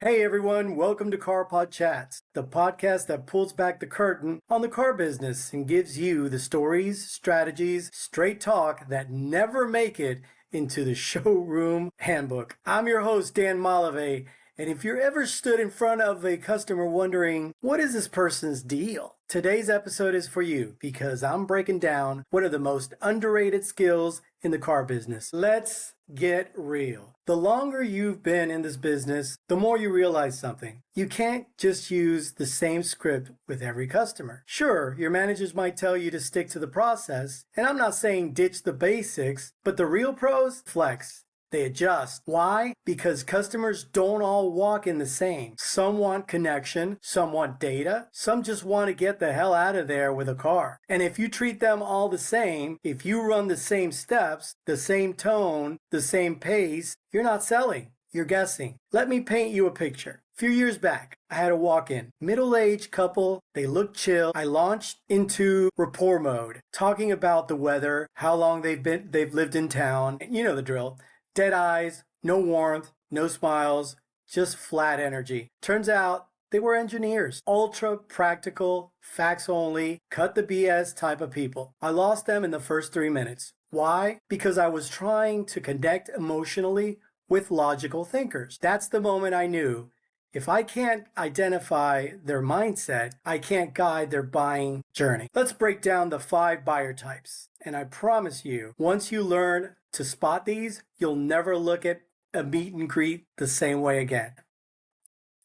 Hey everyone, welcome to CarPodChats, the podcast that pulls back the curtain on the car business and gives you the stories, strategies, straight talk that never make it into the showroom handbook. I'm your host, Dan Malave, and if you're ever stood in front of a customer wondering, what is this person's deal? Today's episode is for you because I'm breaking down one of the most underrated skills in the car business. Let's get real. The longer you've been in this business, the more you realize something. You can't just use the same script with every customer. Sure, your managers might tell you to stick to the process, and I'm not saying ditch the basics, but the real pros flex. They adjust. Why? Because customers don't all walk in the same. Some want connection, some want data, some just want to get the hell out of there with a car. And if you treat them all the same, if you run the same steps, the same tone, the same pace, you're not selling. You're guessing. Let me paint you a picture. A few years back, I had a walk-in. Middle-aged couple, they looked chill. I launched into rapport mode, talking about the weather, how long they've lived in town. You know the drill. Dead eyes, no warmth, no smiles, just flat energy. Turns out they were engineers, ultra practical, facts only, cut the BS type of people. I lost them in the first 3 minutes. Why? Because I was trying to connect emotionally with logical thinkers. That's the moment I knew if I can't identify their mindset, I can't guide their buying journey. Let's break down the 5 buyer types. And I promise you, once you learn to spot these, you'll never look at a meet and greet the same way again.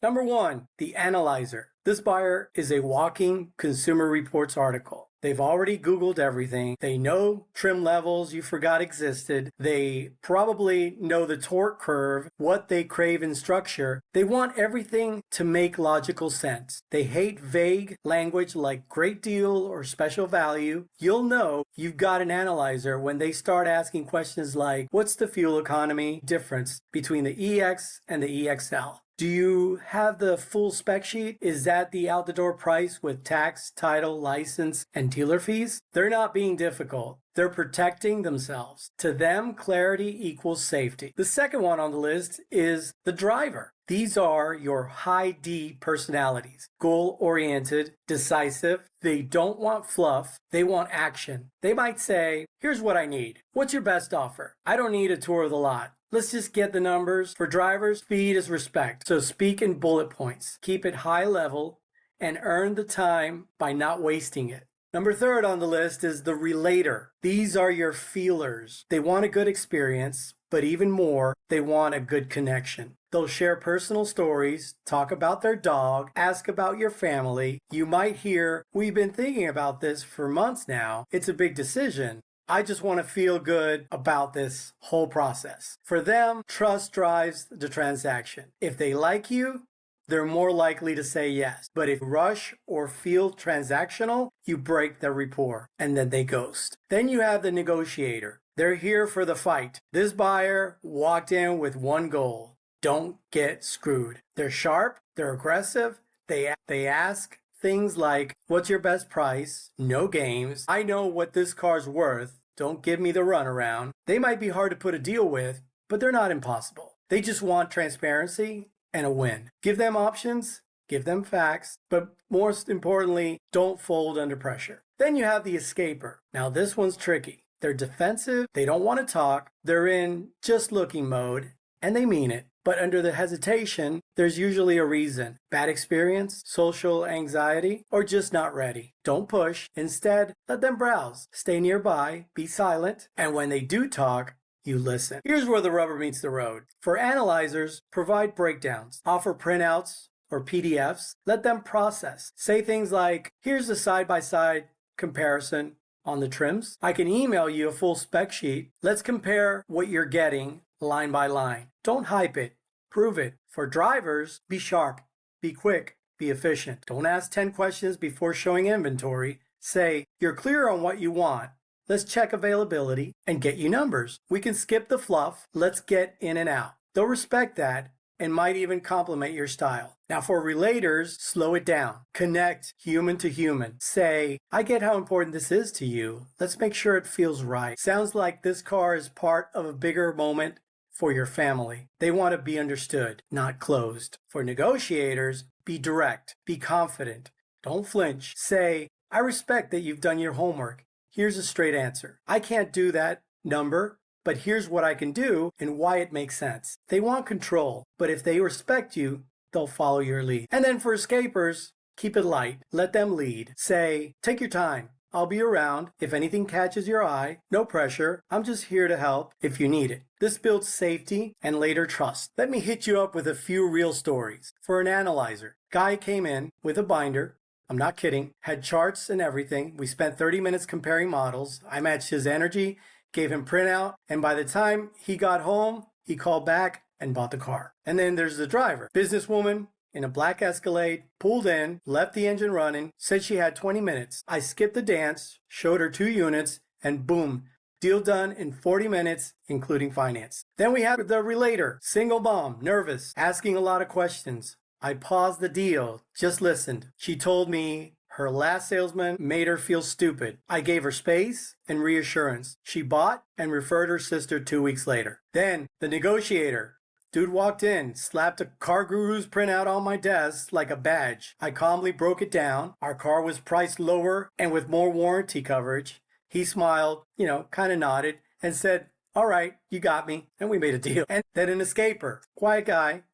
Number 1, the analyzer. This buyer is a walking Consumer Reports article. They've already Googled everything. They know trim levels you forgot existed. They probably know the torque curve, what they crave in structure. They want everything to make logical sense. They hate vague language like great deal or special value. You'll know you've got an analyzer when they start asking questions like, what's the fuel economy difference between the EX and the EXL? Do you have the full spec sheet? Is that the out-the-door price with tax, title, license, and dealer fees? They're not being difficult. They're protecting themselves. To them, clarity equals safety. The second one on the list is the driver. These are your high D personalities. Goal-oriented, decisive. They don't want fluff. They want action. They might say, here's what I need. What's your best offer? I don't need a tour of the lot. Let's just get the numbers. For drivers, speed is respect. So speak in bullet points. Keep it high level and earn the time by not wasting it. Number 3 on the list is the relator. These are your feelers. They want a good experience, but even more, they want a good connection. They'll share personal stories, talk about their dog, ask about your family. You might hear, we've been thinking about this for months now. It's a big decision. I just want to feel good about this whole process. For them, trust drives the transaction. If they like you, they're more likely to say yes. But if you rush or feel transactional, you break their rapport and then they ghost. Then you have the negotiator. They're here for the fight. This buyer walked in with one goal. Don't get screwed. They're sharp, they're aggressive, they ask things like, what's your best price? No games. I know what this car's worth. Don't give me the runaround. They might be hard to put a deal with, but they're not impossible. They just want transparency and a win. Give them options, give them facts, but most importantly, don't fold under pressure. Then you have the escaper. Now this one's tricky. They're defensive, they don't want to talk, they're in just looking mode, and they mean it. But under the hesitation, there's usually a reason. Bad experience, social anxiety, or just not ready. Don't push. Instead, let them browse. Stay nearby, be silent, and when they do talk, you listen. Here's where the rubber meets the road. For analyzers, provide breakdowns. Offer printouts or PDFs. Let them process. Say things like, here's the side-by-side comparison on the trims. I can email you a full spec sheet. Let's compare what you're getting line by line. Don't hype it. Prove it. For drivers, be sharp, be quick, be efficient. Don't ask 10 questions before showing inventory. Say, you're clear on what you want. Let's check availability and get you numbers. We can skip the fluff. Let's get in and out. They'll respect that and might even compliment your style. Now for relators, slow it down. Connect human to human. Say, I get how important this is to you. Let's make sure it feels right. Sounds like this car is part of a bigger moment for your family. They want to be understood, not closed. For negotiators, be direct, be confident. Don't flinch. Say, I respect that you've done your homework. Here's a straight answer. I can't do that number, but here's what I can do and why it makes sense. They want control, but if they respect you, they'll follow your lead. And then for escapers, keep it light. Let them lead. Say, take your time. I'll be around if anything catches your eye. No pressure. I'm just here to help if you need it. This builds safety and later trust. Let me hit you up with a few real stories. For an analyzer, guy came in with a binder. I'm not kidding. Had charts and everything. We spent 30 minutes comparing models. I matched his energy, gave him printout, and by the time he got home, he called back and bought the car. And then there's the driver. Businesswoman in a black Escalade, pulled in, left the engine running, said she had 20 minutes. I skipped the dance, showed her 2 units, and boom, deal done in 40 minutes, including finance. Then we had the relator, single mom, nervous, asking a lot of questions. I paused the deal, just listened. She told me her last salesman made her feel stupid. I gave her space and reassurance. She bought and referred her sister 2 weeks later. Then the negotiator. Dude walked in, slapped a Car Guru's printout on my desk like a badge. I calmly broke it down. Our car was priced lower and with more warranty coverage. He smiled, kind of nodded and said, all right, you got me. And we made a deal. And then an escaper, quiet guy,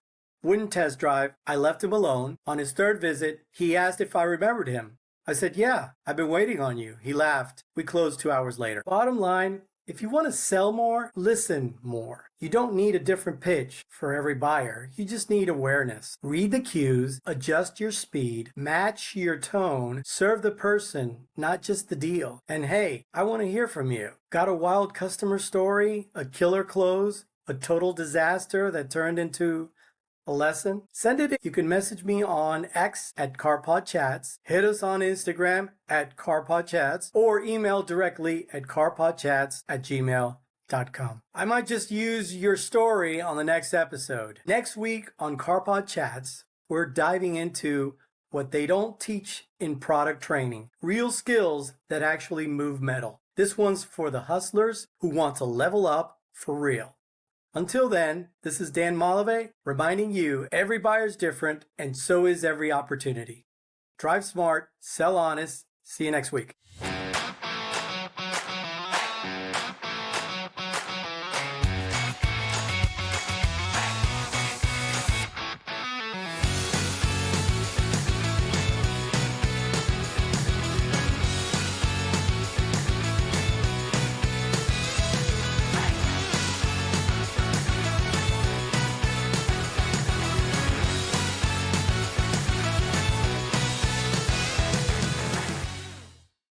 wouldn't test drive. I left him alone. On his 3rd visit, he asked if I remembered him. I said, yeah, I've been waiting on you. He laughed. We closed 2 hours later. Bottom line, if you want to sell more, listen more. You don't need a different pitch for every buyer. You just need awareness. Read the cues, adjust your speed, match your tone, serve the person, not just the deal. And hey, I want to hear from you. Got a wild customer story, a killer close, a total disaster that turned into a lesson? Send it in. You can message me on X at CarPodChats, hit us on Instagram at CarPodChats, or email directly at carpodchats@gmail.com. I might just use your story on the next episode. Next week on CarPodChats, we're diving into what they don't teach in product training, real skills that actually move metal. This one's for the hustlers who want to level up for real. Until then, this is Dan Malave reminding you every buyer's different and so is every opportunity. Drive smart, sell honest. See you next week.